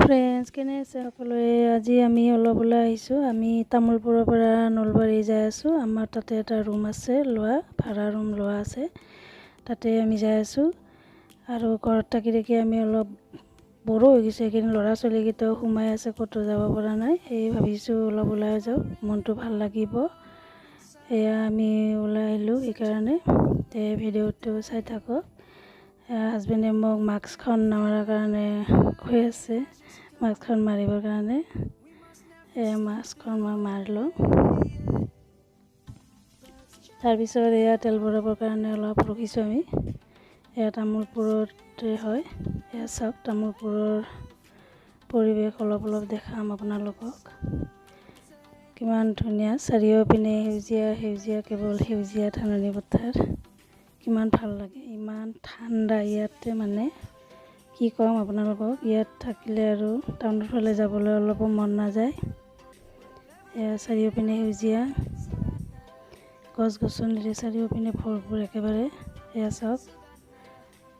Friends কেনে আছে সকলোৱে। আজি আমি অলপ ওলাই আহিছোঁ। আমি তামোলপুৰৰ পৰা নলবাৰী যাই আছোঁ। আমাৰ তাতে এটা ৰুম আছে লোৱা, ভাড়া ৰুম লোৱা আছে, তাতে আমি যাই আছোঁ। আৰু ঘৰত থাকি থাকি আমি অলপ বড়ো হৈ গৈছে। এইকেইদিন ল'ৰা ছোৱালীকেইটাও সোমাই আছে, ক'তো যাব পৰা নাই। সেই ভাবিছোঁ অলপ ওলাই যাওঁ, মনটো ভাল লাগিব। এয়া আমি ওলাই আহিলোঁ সেইকাৰণে। ভিডিঅ'টো চাই থাকক। হাজবেণ্ডে মোক মাস্কখন নামাৰাৰ কাৰণে কৈ আছে, মাস্কখন মাৰিবৰ কাৰণে। মাস্কখন মই মাৰিলোঁ। তাৰপিছত এয়া তেল ভৰাবৰ কাৰণে অলপ ৰখিছোঁ আমি। এয়া তামোলপুৰতে হয়। এয়া চাওক, তামোলপুৰৰ পৰিৱেশ অলপ দেখাম আপোনালোকক। কিমান ধুনীয়া, চাৰিওপিনে সেউজীয়া সেউজীয়া, কেৱল সেউজীয়া ধাননি পথাৰ। কিমান ভাল লাগে, ইমান ঠাণ্ডা ইয়াতে, মানে কি ক'ম আপোনালোকক। ইয়াত থাকিলে আৰু টাউনৰ ফালে যাবলৈ অলপো মন নাযায়। এয়া চাৰিওপিনে সেউজীয়া, গছ গছনিৰে চাৰিওপিনে ভৰপূৰ একেবাৰে। এয়া চাওক,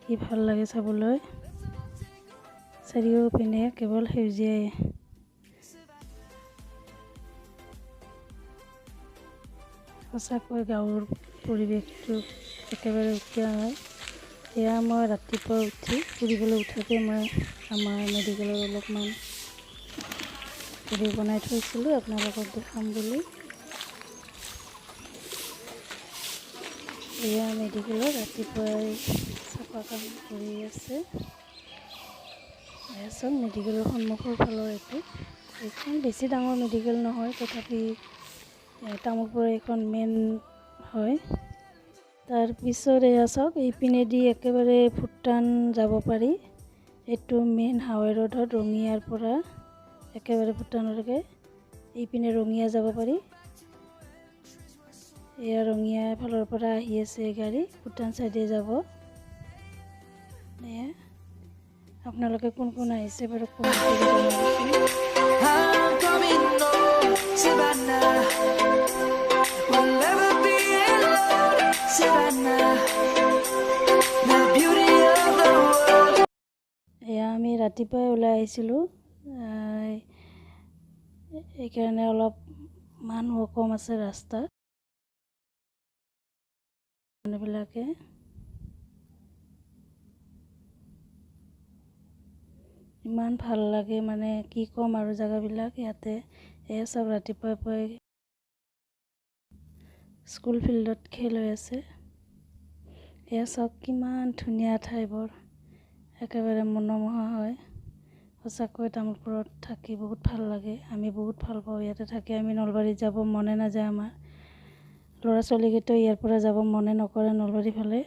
কি ভাল লাগে চাবলৈ। চাৰিওপিনে কেৱল সেউজীয়াই। সঁচাকৈ গাঁৱৰ পৰিৱেশটো একেবাৰে উঠীয়া হয়। এয়া মই ৰাতিপুৱা উঠি ফুৰিবলৈ উঠোঁতে মই আমাৰ মেডিকেলত অলপমান ভিডিঅ' বনাই থৈছিলোঁ আপোনালোকক দেখাম বুলি। এয়া মেডিকেলত ৰাতিপুৱাই চাফা কাম কৰি আছে। এয়া চব মেডিকেলৰ সন্মুখৰ ফালৰ এইখন বেছি ডাঙৰ মেডিকেল নহয়, তথাপি তামোলপুৰৰ এইখন মেইন হয়। তাৰপিছত এয়া চাওক, এইপিনেদি একেবাৰে ভূটান যাব পাৰি। এইটো মেইন হাইৱে ৰোডত ৰঙিয়াৰ পৰা একেবাৰে ভূটানলৈকে। এইপিনে ৰঙিয়া যাব পাৰি। এয়া ৰঙিয়া ফালৰ পৰা আহি আছে গাড়ী, ভূটান চাইডে যাব। এয়া আপোনালোকে কোন কোন আহিছে বাৰু কমেণ্ট কৰি জনাবচোন। এয়া আমি ৰাতিপুৱাই ওলাই আহিছিলোঁ, সেইকাৰণে অলপ মানুহ কম আছে ৰাস্তাত। মানুহবিলাকে ইমান ভাল লাগে, মানে কি ক'ম আৰু জেগাবিলাক ইয়াতে। এয়া চব ৰাতিপুৱাই পুৱাই স্কুল ফিল্ডত খেল হৈ আছে। এয়া চাওক, কিমান ধুনীয়া ঠাইবোৰ, একেবাৰে মনোমোহা হয়। সঁচাকৈ তামোলপুৰত থাকি বহুত ভাল লাগে। আমি বহুত ভাল পাওঁ ইয়াতে থাকি। আমি নলবাৰীত যাব মনে নাযায় আমাৰ। ল'ৰা ছোৱালীকেইটাও ইয়াৰ পৰা যাব মনে নকৰে নলবাৰী ফালে।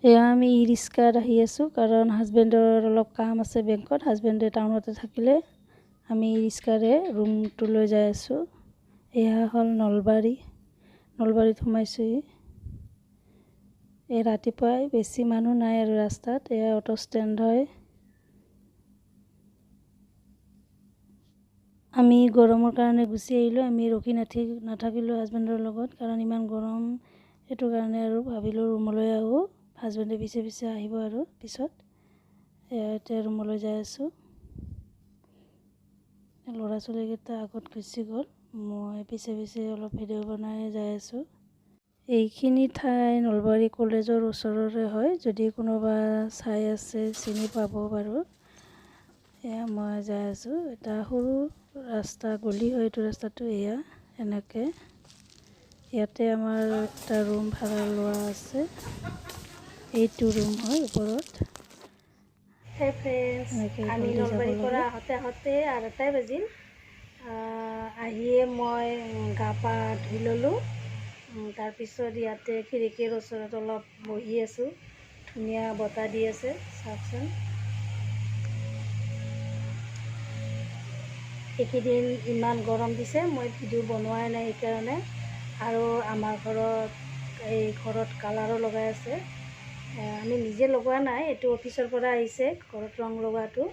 এয়া আমি ই ৰিক্সাত আহি আছোঁ, কাৰণ হাজবেণ্ডৰ অলপ কাম আছে বেংকত। হাজবেণ্ডে টাউনতে থাকিলে আমি ই ৰিক্সাৰে ৰুমটোলৈ যাই আছোঁ। এয়া হ'ল নলবাৰীত সোমাইছোঁহি। এই ৰাতিপুৱাই বেছি মানুহ নাই আৰু ৰাস্তাত। এয়া অটো ষ্টেণ্ড হয়। আমি গৰমৰ কাৰণে গুচি আহিলোঁ। আমি ৰখি নাথাকিলোঁ হাজবেণ্ডৰ লগত, কাৰণ ইমান গৰম। সেইটো কাৰণে আৰু ভাবিলোঁ ৰুমলৈ আহোঁ। হাজবেণ্ডে পিছে পিছে আহিব আৰু পিছত। এতিয়া ৰুমলৈ যাই আছোঁ। ল'ৰা ছোৱালীকেইটা আগত গুচি গ'ল, মই পিছে পিছে অলপ ভিডিঅ' বনাই যাই আছোঁ। এইখিনি ঠাই নলবাৰী কলেজৰ ওচৰৰে হয়, যদি কোনোবা চাই আছে চিনি পাব বাৰু। এয়া মই যাই আছোঁ। এটা সৰু ৰাস্তা, গলি হয় এইটো ৰাস্তাটো। এয়া এনেকৈ ইয়াতে আমাৰ এটা ৰুম ভাড়া লোৱা আছে। এইটো ৰুম হয় ওপৰত। হেই ফ্ৰেণ্ডছ, আমি নলবাৰীৰ পৰা আহোঁতে 8টাই বাজিল। আহিয়ে মই গা পা ধুই ল'লোঁ। তাৰপিছত ইয়াতে খিৰিকীৰ ওচৰত অলপ বহি আছোঁ। ধুনীয়া বতাহ দি আছে, চাওকচোন। এইকেইদিন ইমান গৰম দিছে, মই ভিডিঅ' বনোৱাই নাই সেইকাৰণে। আৰু আমাৰ ঘৰত কালাৰো লগাই আছে। আমি নিজে লগোৱা নাই, এইটো অফিচৰ পৰা আহিছে। ঘৰত ৰং লগোৱাটো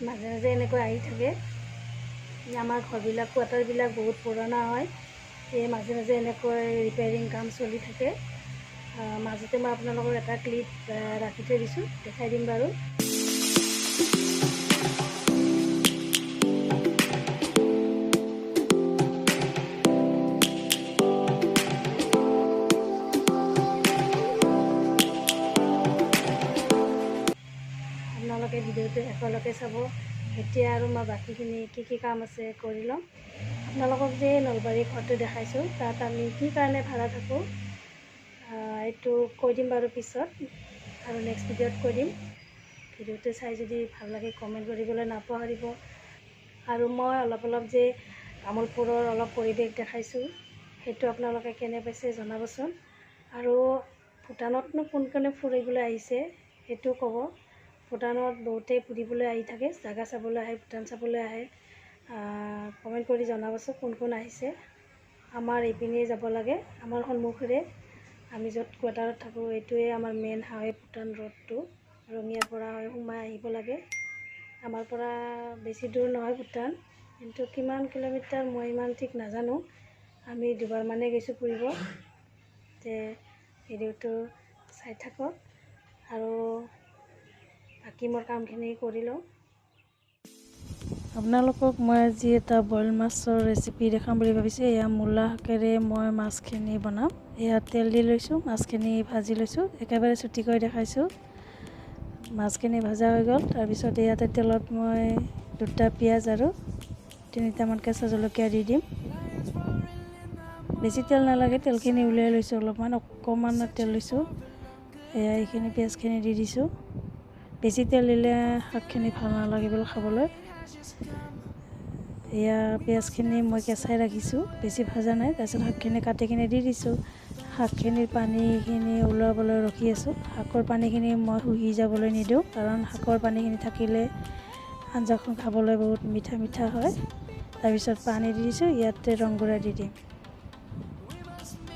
মাজে মাজে এনেকৈ আহি থাকে। আমাৰ ঘৰবিলাক, কোৱাৰ্টাৰবিলাক বহুত পুৰণা হয়, সেয়ে মাজে মাজে এনেকৈ ৰিপেয়াৰিং কাম চলি থাকে। মাজতে মই আপোনালোকৰ এটা ক্লিপ ৰাখি থৈ দিছোঁ, দেখাই দিম বাৰু। আপোনালোকে ভিডিঅ'টো শেষলৈকে চাব। এতিয়া আৰু মই বাকীখিনি কি কাম আছে কৰি ল'ম। আপোনালোকক যে নলবাৰী ঘৰটো দেখাইছোঁ, তাত আমি কি কাৰণে ভাড়া থাকোঁ এইটো কৈ দিম বাৰু পিছত, আৰু নেক্সট ভিডিঅ'ত কৈ দিম। ভিডিঅ'টো চাই যদি ভাল লাগে কমেণ্ট কৰিবলৈ নাপাহৰিব। আৰু মই অলপ যে তামোলপুৰৰ অলপ পৰিৱেশ দেখাইছোঁ, সেইটো আপোনালোকে কেনে পাইছে জনাবচোন। আৰু ভূটানতনো কোন ফুৰিবলৈ আহিছে সেইটো ক'ব। ভূটানত বহুতেই ফুৰিবলৈ আহি থাকে, জাগা চাবলৈ আহে, ভূটান চাবলৈ আহে। কমেণ্ট কৰি জনাবচোন কোন আহিছে। আমাৰ এইপিনে যাব লাগে, আমাৰ সন্মুখেৰে আমি য'ত কোৱাৰ্টাৰত থাকোঁ এইটোৱে আমাৰ মেইন হাইৱে ভূটান ৰোডটো। ৰঙিয়াৰ পৰা সোমাই আহিব লাগে। আমাৰ পৰা বেছি দূৰ নহয় ভূটান, কিন্তু কিমান কিলোমিটাৰ মই ইমান ঠিক নাজানো। আমি দুবাৰমানেই গৈছোঁ ফুৰিব। তে ভিডিঅ'টো চাই থাকক আৰু বাকী মোৰ কামখিনি কৰি লওঁ। আপোনালোকক মই আজি এটা বইল মাছৰ ৰেচিপি দেখাম বুলি ভাবিছোঁ। এয়া মূলা শাকেৰে মই মাছখিনি বনাম। এয়া তেল দি লৈছোঁ, মাছখিনি ভাজি লৈছোঁ, একেবাৰে চুটিকৈ দেখাইছোঁ। মাছখিনি ভাজা হৈ গ'ল। তাৰপিছত ইয়াতে তেলত মই 2টা পিঁয়াজ আৰু 3টামান কেঁচা জলকীয়া দি দিম। বেছি তেল নালাগে, তেলখিনি উলিয়াই লৈছোঁ অকণমান তেল লৈছোঁ। এয়া এইখিনি পিঁয়াজখিনি দি দিছোঁ। বেছি তেল দিলে শাকখিনি ভাল নালাগিব খাবলৈ। এয়া পিঁয়াজখিনি মই কেঁচাই ৰাখিছোঁ, বেছি ভাজা নাই। তাৰপিছত শাকখিনি কাটি কিনে দি দিছোঁ। শাকখিনিৰ পানীখিনি ওলাবলৈ ৰখি আছোঁ। শাকৰ পানীখিনি মই শুহি যাবলৈ নিদিওঁ, কাৰণ শাকৰ পানীখিনি থাকিলে আঞ্জাখন খাবলৈ বহুত মিঠা হয়। তাৰপিছত পানী দি দিছোঁ, ইয়াতে ৰংগুড়া দি দিম।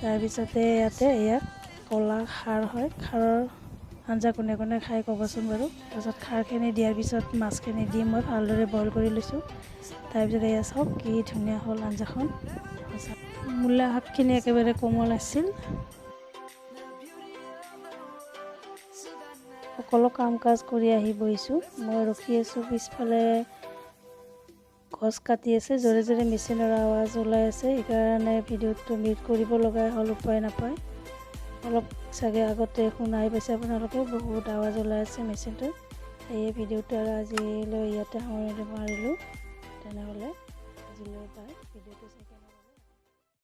তাৰপিছতে ইয়াতে এয়া ক'লা খাৰ হয়, খাৰৰ আঞ্জা কোনে খাই ক'বচোন বাৰু। তাৰপিছত খাৰখিনি দিয়াৰ পিছত মাছখিনি দি মই ভালদৰে বইল কৰি লৈছোঁ। তাৰপিছত এয়া চাওক কি ধুনীয়া হ'ল আঞ্জাখন। মূলা শাকখিনি একেবাৰে কোমল আছিল। সকলো কাম কাজ কৰি আহি বহিছোঁ। মই ৰখি আছোঁ, পিছফালে গছ কাটি আছে, জোৰে মেচিনৰ আৱাজ ওলাই আছে। সেইকাৰণে ভিডিঅ'টো মিউট কৰিব লগা হ'ল, উপায় নাপায়। অলপ চাগে আগতে শুনাই পাইছে আপোনালোকে, বহুত আৱাজ ওলাই আছে মেচিনটোৰ। এই ভিডিঅ'টো আৰু আজিলৈ ইয়াতে সামৰণি মাৰিলোঁ। তেনেহ'লে আজিলৈ বাই। ভিডিঅ'টো